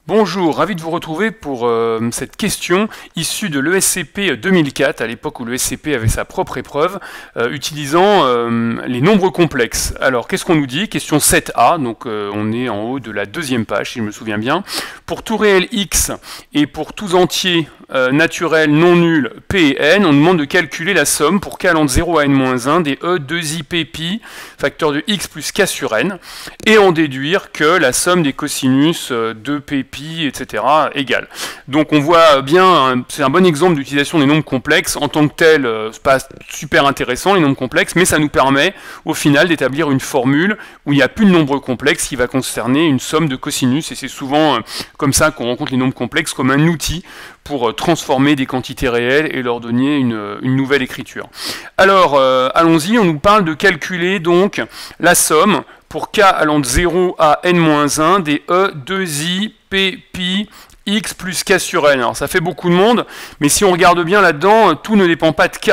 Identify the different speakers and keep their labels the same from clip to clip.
Speaker 1: Bonjour, ravi de vous retrouver pour cette question issue de l'ESCP 2004, à l'époque où l'ESCP avait sa propre épreuve, utilisant les nombres complexes. Alors, qu'est-ce qu'on nous dit? Question 7a, donc on est en haut de la deuxième page, si je me souviens bien. Pour tout réel x et pour tous entiers naturels non nuls p et n, on nous demande de calculer la somme pour k allant de 0 à n-1 des e 2i p pi, facteur de x plus k sur n, et en déduire que la somme des cosinus de p pi, etc. égale. Donc on voit bien, c'est un bon exemple d'utilisation des nombres complexes. En tant que tel, c'est pas super intéressant les nombres complexes, mais ça nous permet au final d'établir une formule où il n'y a plus de nombre complexe qui va concerner une somme de cosinus, et c'est souvent comme ça qu'on rencontre les nombres complexes comme un outil pour transformer des quantités réelles et leur donner une nouvelle écriture. Alors, allons-y, on nous parle de calculer donc la somme pour k allant de 0 à n-1 des e 2i p pi x plus k sur n. Alors ça fait beaucoup de monde, mais si on regarde bien là-dedans, tout ne dépend pas de k.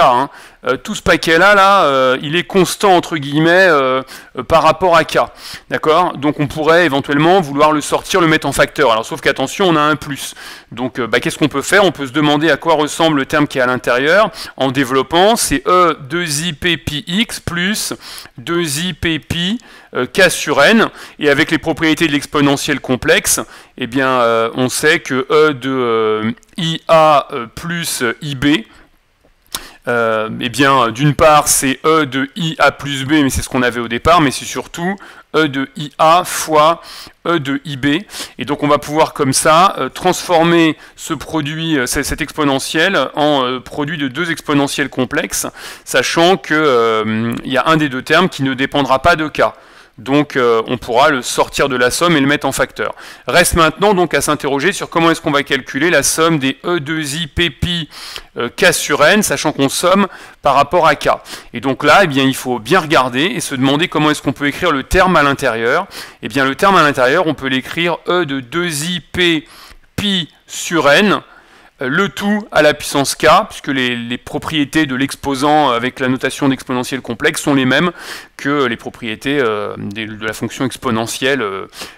Speaker 1: Tout ce paquet-là, il est constant entre guillemets par rapport à k. D'accord? Donc on pourrait éventuellement vouloir le sortir, le mettre en facteur. Alors sauf qu'attention, on a un plus. Donc qu'est-ce qu'on peut faire? On peut se demander à quoi ressemble le terme qui est à l'intérieur en développant. C'est e 2i p pi x plus 2i p pi k sur n. Et avec les propriétés de l'exponentielle complexe, eh bien on sait que e de ia plus ib, eh bien, d'une part, c'est E de IA plus B, mais c'est ce qu'on avait au départ, mais c'est surtout E de IA fois E de IB. Et donc, on va pouvoir, comme ça, transformer ce produit, cet exponentiel, en produit de deux exponentiels complexes, sachant qu'il y a un des deux termes qui ne dépendra pas de K. Donc on pourra le sortir de la somme et le mettre en facteur. Reste maintenant donc à s'interroger sur comment est-ce qu'on va calculer la somme des E2i p pi k sur n, sachant qu'on somme par rapport à k. Et donc là, eh bien, il faut bien regarder et se demander comment est-ce qu'on peut écrire le terme à l'intérieur. Eh bien le terme à l'intérieur, on peut l'écrire E de 2i p pi sur n, le tout à la puissance k, puisque les propriétés de l'exposant avec la notation d'exponentielle complexe sont les mêmes que les propriétés de la fonction exponentielle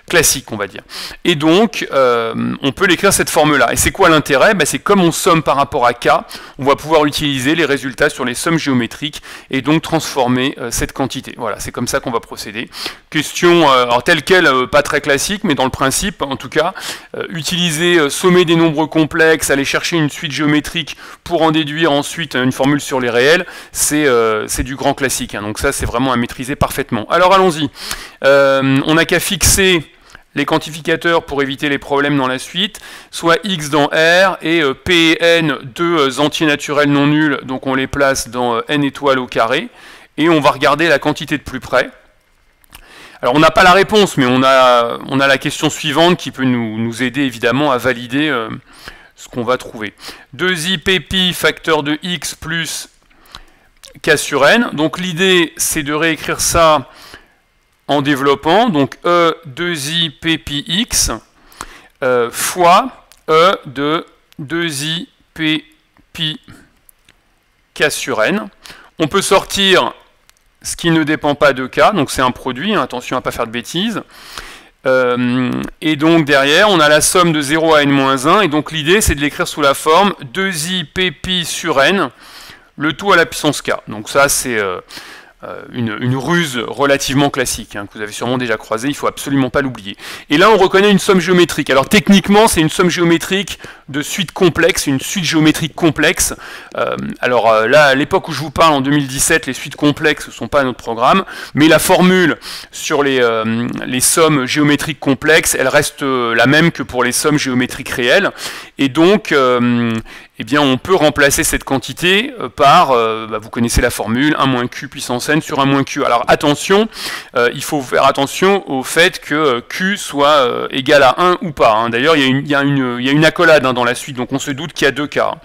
Speaker 1: classique, on va dire. Et donc, on peut l'écrire cette forme-là. Et c'est quoi l'intérêt? C'est comme on somme par rapport à k, on va pouvoir utiliser les résultats sur les sommes géométriques et donc transformer cette quantité. Voilà, c'est comme ça qu'on va procéder. Question, alors telle quelle, pas très classique, mais dans le principe, en tout cas, utiliser, sommer des nombres complexes, aller chercher une suite géométrique pour en déduire ensuite une formule sur les réels, c'est du grand classique. Donc ça, c'est vraiment à maîtriser parfaitement. Alors allons-y. On n'a qu'à fixer les quantificateurs pour éviter les problèmes dans la suite, soit x dans R et P et N, deux entiers naturels non nuls, donc on les place dans N étoiles au carré, et on va regarder la quantité de plus près. Alors on n'a pas la réponse, mais on a la question suivante qui peut nous aider évidemment à valider ce qu'on va trouver. 2i p pi facteur de x plus k sur n. Donc l'idée c'est de réécrire ça en développant, donc e 2i p pi x fois e de 2i p pi k sur n. On peut sortir ce qui ne dépend pas de k, donc c'est un produit, attention à ne pas faire de bêtises. Et donc derrière, on a la somme de 0 à n-1, et donc l'idée c'est de l'écrire sous la forme 2i p pi sur n, le tout à la puissance k. Donc ça c'est une ruse relativement classique, que vous avez sûrement déjà croisée, il ne faut absolument pas l'oublier. Et là on reconnaît une somme géométrique. Alors techniquement c'est une somme géométrique de suite complexe, une suite géométrique complexe. Là à l'époque où je vous parle, en 2017, les suites complexes ne sont pas notre programme, mais la formule sur les sommes géométriques complexes, elle reste la même que pour les sommes géométriques réelles, et donc eh bien, on peut remplacer cette quantité par, vous connaissez la formule, 1 moins q puissance n sur 1 moins q. Alors attention, il faut faire attention au fait que q soit égal à 1 ou pas. D'ailleurs, il y a une accolade dans la suite, donc on se doute qu'il y a deux cas.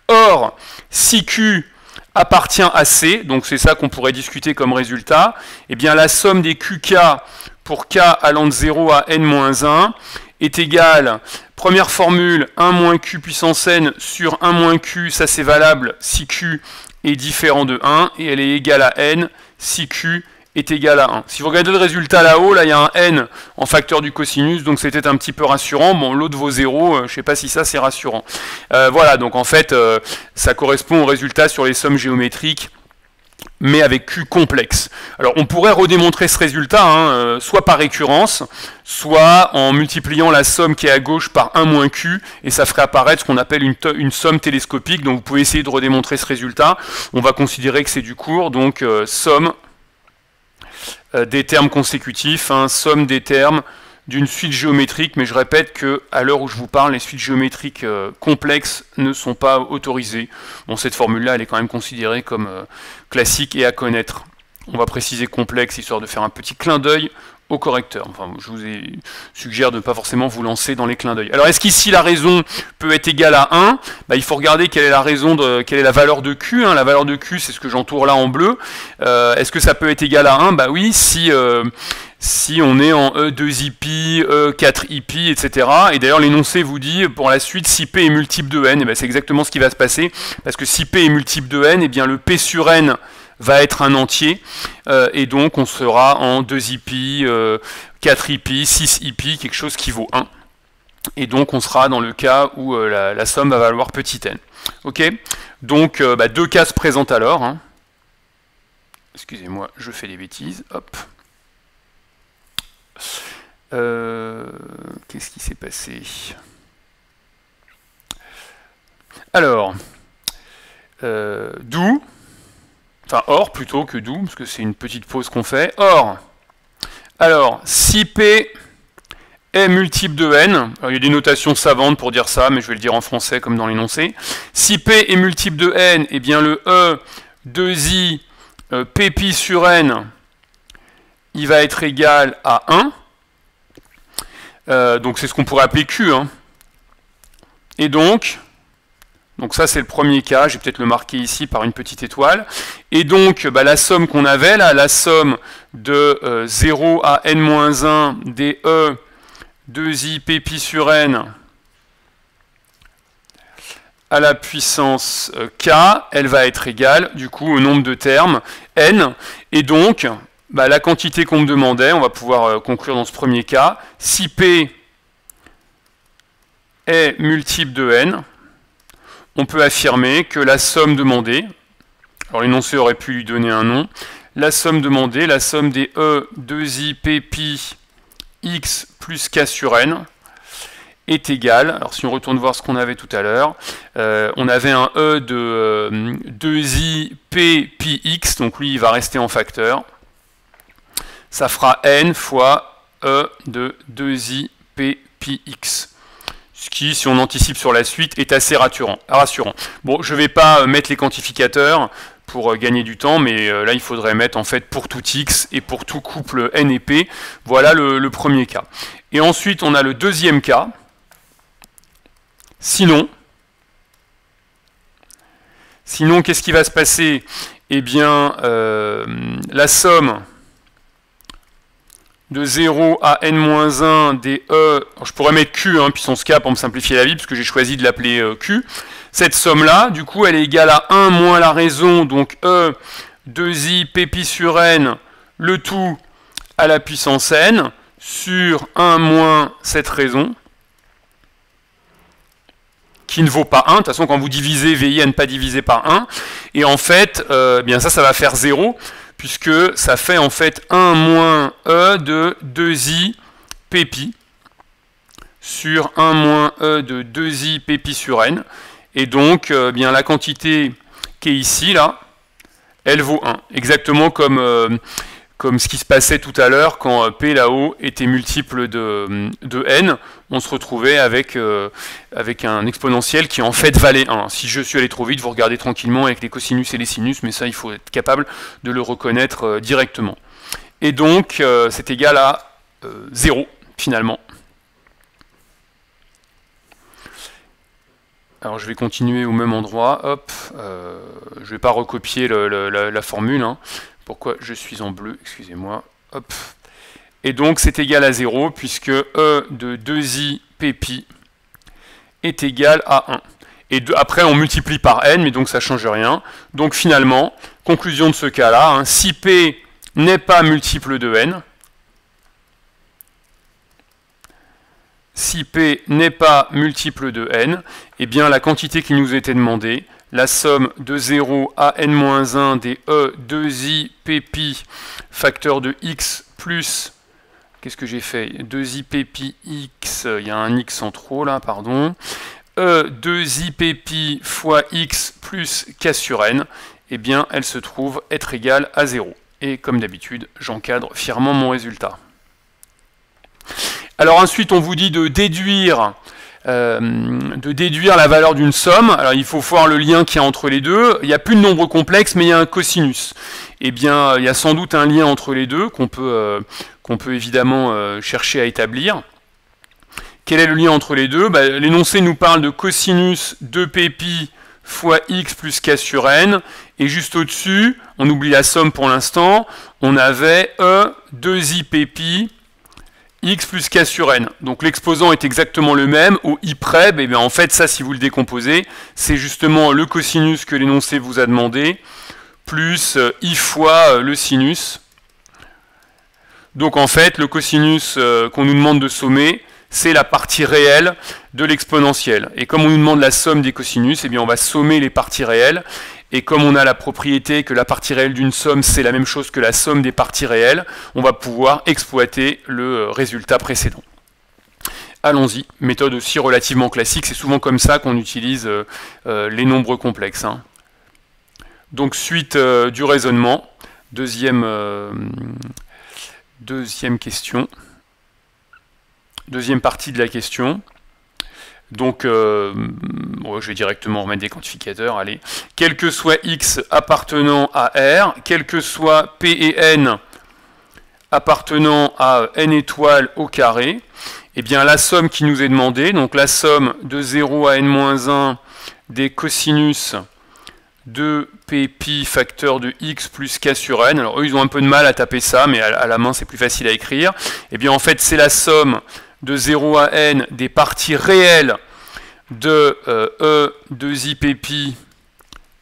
Speaker 1: Or, si q appartient à c, donc c'est ça qu'on pourrait discuter comme résultat, eh bien la somme des qk pour k allant de 0 à n-1 est égale, première formule, 1 moins q puissance n sur 1 moins q, ça c'est valable si q est différent de 1, et elle est égale à n si q est égal à 1. Si vous regardez le résultat là-haut, là il y a un n en facteur du cosinus, donc c'était un petit peu rassurant. Bon, l'autre vaut 0, je ne sais pas si ça c'est rassurant. Voilà, donc en fait, ça correspond au résultat sur les sommes géométriques, mais avec Q complexe. Alors on pourrait redémontrer ce résultat, hein, soit par récurrence, soit en multipliant la somme qui est à gauche par 1 moins Q, et ça ferait apparaître ce qu'on appelle une somme télescopique. Donc vous pouvez essayer de redémontrer ce résultat. On va considérer que c'est du cours, donc somme des termes consécutifs, hein, somme des termes d'une suite géométrique, mais je répète que à l'heure où je vous parle, les suites géométriques complexes ne sont pas autorisées. Bon, cette formule-là, elle est quand même considérée comme classique et à connaître. On va préciser complexe, histoire de faire un petit clin d'œil au correcteur. Enfin, je vous suggère de ne pas forcément vous lancer dans les clins d'œil. Alors, est-ce qu'ici la raison peut être égale à 1 ? Il faut regarder quelle est la raison quelle est la valeur de Q. Hein. La valeur de Q, c'est ce que j'entoure là en bleu. Est-ce que ça peut être égal à 1 ? Oui, si on est en E2IP, E4IP, etc. Et d'ailleurs, l'énoncé vous dit, pour la suite, si P est multiple de N, c'est exactement ce qui va se passer, parce que si P est multiple de N, le P sur N va être un entier, et donc on sera en 2IP, 4IP, 6IP, quelque chose qui vaut 1. Et donc on sera dans le cas où la somme va valoir petit n. Ok ? Donc deux cas se présentent alors. Hein. Excusez-moi, je fais des bêtises. Hop. Qu'est-ce qui s'est passé? Alors, d'où, enfin or plutôt que d'où, parce que c'est une petite pause qu'on fait. Or, alors, si P est multiple de n, alors il y a des notations savantes pour dire ça, mais je vais le dire en français comme dans l'énoncé. Si P est multiple de n, eh bien le E 2i Pp sur n, il va être égal à 1. Donc c'est ce qu'on pourrait appeler Q. Hein. Et donc ça c'est le premier cas, je vais peut-être le marquer ici par une petite étoile. Et donc la somme qu'on avait là, la somme de 0 à n-1 des E 2i Pp sur n à la puissance k, elle va être égale du coup au nombre de termes n. Et donc la quantité qu'on me demandait, on va pouvoir conclure dans ce premier cas, si P est multiple de n, on peut affirmer que la somme demandée, alors l'énoncé aurait pu lui donner un nom, la somme demandée, la somme des E 2i Pp x plus k sur n, est égale, alors si on retourne voir ce qu'on avait tout à l'heure, on avait un E de 2i p pi x, donc lui il va rester en facteur, ça fera n fois E de 2i p pi x. Ce qui, si on anticipe sur la suite, est assez rassurant. Bon, je ne vais pas mettre les quantificateurs pour gagner du temps, mais là il faudrait mettre en fait pour tout x et pour tout couple n et p. Voilà le premier cas. Et ensuite on a le deuxième cas. Sinon, qu'est-ce qui va se passer? Eh bien, la somme de 0 à n-1 des E, je pourrais mettre Q, hein, puissance K pour me simplifier la vie, parce que j'ai choisi de l'appeler Q. Cette somme-là, du coup, elle est égale à 1 moins la raison, donc E 2i Pp sur n, le tout à la puissance n, sur 1 moins cette raison, qui ne vaut pas 1. De toute façon, quand vous divisez VI à ne pas diviser par 1, et en fait, bien ça va faire 0, puisque ça fait en fait 1 moins E de 2i Pp sur 1 moins E de 2i Pp sur n. Et donc, bien la quantité qui est ici, là, elle vaut 1. Exactement comme ce qui se passait tout à l'heure quand P là-haut était multiple de n, on se retrouvait avec un exponentiel qui en fait valait 1. Si je suis allé trop vite, vous regardez tranquillement avec les cosinus et les sinus, mais ça il faut être capable de le reconnaître directement. Et donc c'est égal à 0 finalement. Alors je vais continuer au même endroit, hop, je ne vais pas recopier la formule, hein. Pourquoi je suis en bleu, excusez-moi, hop. Et donc c'est égal à 0, puisque E de 2i Pp est égal à 1. Et après on multiplie par n, mais donc ça ne change rien. Donc finalement, conclusion de ce cas-là, hein, si P n'est pas multiple de n, si P n'est pas multiple de n, eh bien la quantité qui nous était demandée, la somme de 0 à n-1 des E 2i pp facteur de x plus, qu'est-ce que j'ai fait, 2i pp x, il y a un x en trop là, pardon, E 2i pp fois x plus k sur n, eh bien elle se trouve être égale à 0. Et comme d'habitude, j'encadre fièrement mon résultat. Alors ensuite, on vous dit de déduire la valeur d'une somme. Alors il faut voir le lien qu'il y a entre les deux. Il n'y a plus de nombre complexe, mais il y a un cosinus. Eh bien, il y a sans doute un lien entre les deux qu'on peut évidemment chercher à établir. Quel est le lien entre les deux? L'énoncé nous parle de cosinus de pp fois x plus k sur n, et juste au-dessus, on oublie la somme pour l'instant, on avait E 2i pp x plus k sur n. Donc l'exposant est exactement le même, au i près, et bien en fait ça si vous le décomposez, c'est justement le cosinus que l'énoncé vous a demandé, plus i fois le sinus. Donc en fait le cosinus qu'on nous demande de sommer, c'est la partie réelle de l'exponentielle. Et comme on nous demande la somme des cosinus, eh bien on va sommer les parties réelles. Et comme on a la propriété que la partie réelle d'une somme, c'est la même chose que la somme des parties réelles, on va pouvoir exploiter le résultat précédent. Allons-y, méthode aussi relativement classique, c'est souvent comme ça qu'on utilise les nombres complexes. Hein. Donc suite du raisonnement, deuxième question. Deuxième partie de la question. Donc, je vais directement remettre des quantificateurs, allez. Quel que soit x appartenant à R, quel que soit P et N appartenant à N étoiles au carré, eh bien la somme qui nous est demandée, donc la somme de 0 à N-1 des cosinus de Pp facteur de x plus k sur n, alors eux ils ont un peu de mal à taper ça, mais à la main c'est plus facile à écrire, eh bien en fait c'est la somme de 0 à n des parties réelles de E 2i pp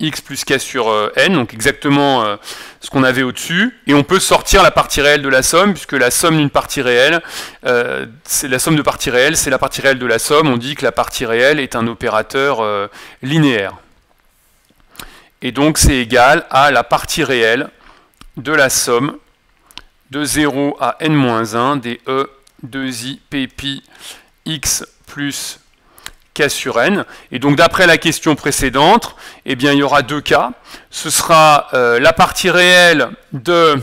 Speaker 1: x plus k sur n, donc exactement ce qu'on avait au-dessus, et on peut sortir la partie réelle de la somme, puisque la somme d'une partie réelle, c'est la somme de parties réelles, c'est la partie réelle de la somme, on dit que la partie réelle est un opérateur linéaire. Et donc c'est égal à la partie réelle de la somme de 0 à n-1 des E 2i pp x plus k sur n. Et donc d'après la question précédente, eh bien, il y aura deux cas. Ce sera la partie réelle de...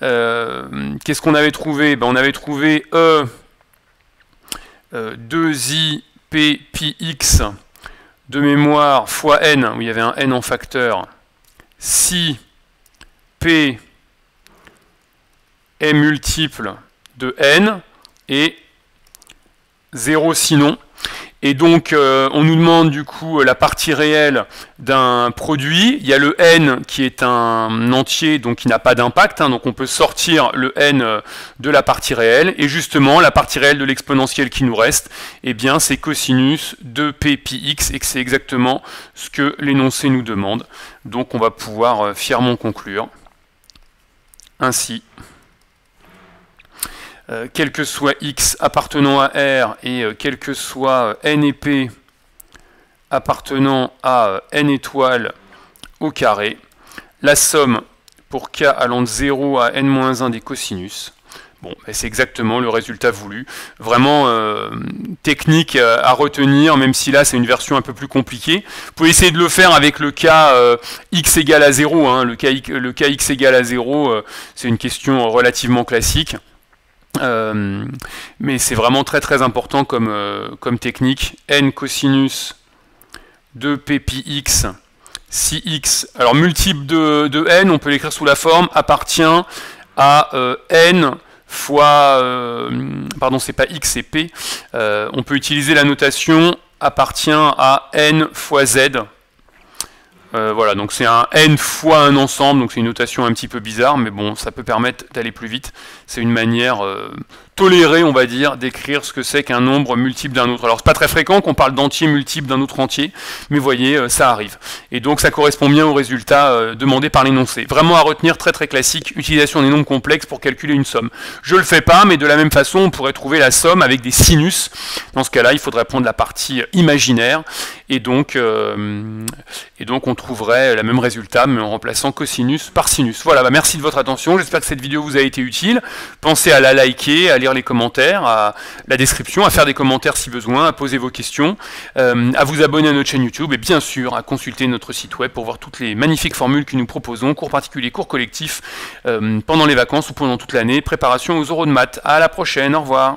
Speaker 1: qu'est-ce qu'on avait trouvé? On avait trouvé E 2i p pi x de mémoire fois n, où il y avait un n en facteur, si p est multiple de n et 0 sinon. Et donc on nous demande du coup la partie réelle d'un produit. Il y a le n qui est un entier, donc qui n'a pas d'impact, hein, donc on peut sortir le n de la partie réelle, et justement la partie réelle de l'exponentielle qui nous reste, eh bien c'est cosinus de p pi x, et que c'est exactement ce que l'énoncé nous demande. Donc on va pouvoir fièrement conclure ainsi. Quel que soit x appartenant à R et quel que soit n et p appartenant à n étoiles au carré, la somme pour k allant de 0 à n-1 des cosinus, bon, c'est exactement le résultat voulu. Vraiment technique à retenir, même si là c'est une version un peu plus compliquée. Vous pouvez essayer de le faire avec le cas x égale à 0. Hein. Le cas x égale à 0, c'est une question relativement classique. Mais c'est vraiment très très important comme technique. N cosinus de p pi x, si x, alors multiple de n, on peut l'écrire sous la forme appartient à n fois, pardon c'est pas x c'est p, on peut utiliser la notation appartient à n fois z. Voilà, donc c'est un n fois un ensemble, donc c'est une notation un petit peu bizarre, mais bon, ça peut permettre d'aller plus vite. C'est une manière tolérer, on va dire, d'écrire ce que c'est qu'un nombre multiple d'un autre. Alors c'est pas très fréquent qu'on parle d'entier multiple d'un autre entier, mais vous voyez, ça arrive. Et donc ça correspond bien au résultat demandé par l'énoncé. Vraiment à retenir, très très classique, utilisation des nombres complexes pour calculer une somme. Je le fais pas, mais de la même façon, on pourrait trouver la somme avec des sinus. Dans ce cas-là, il faudrait prendre la partie imaginaire, et donc on trouverait le même résultat, mais en remplaçant cosinus par sinus. Voilà, merci de votre attention, j'espère que cette vidéo vous a été utile. Pensez à la liker, à lire les commentaires, à la description, à faire des commentaires si besoin, à poser vos questions, à vous abonner à notre chaîne YouTube, et bien sûr à consulter notre site web pour voir toutes les magnifiques formules que nous proposons, cours particuliers, cours collectifs, pendant les vacances ou pendant toute l'année, préparation aux oraux de maths. À la prochaine, au revoir.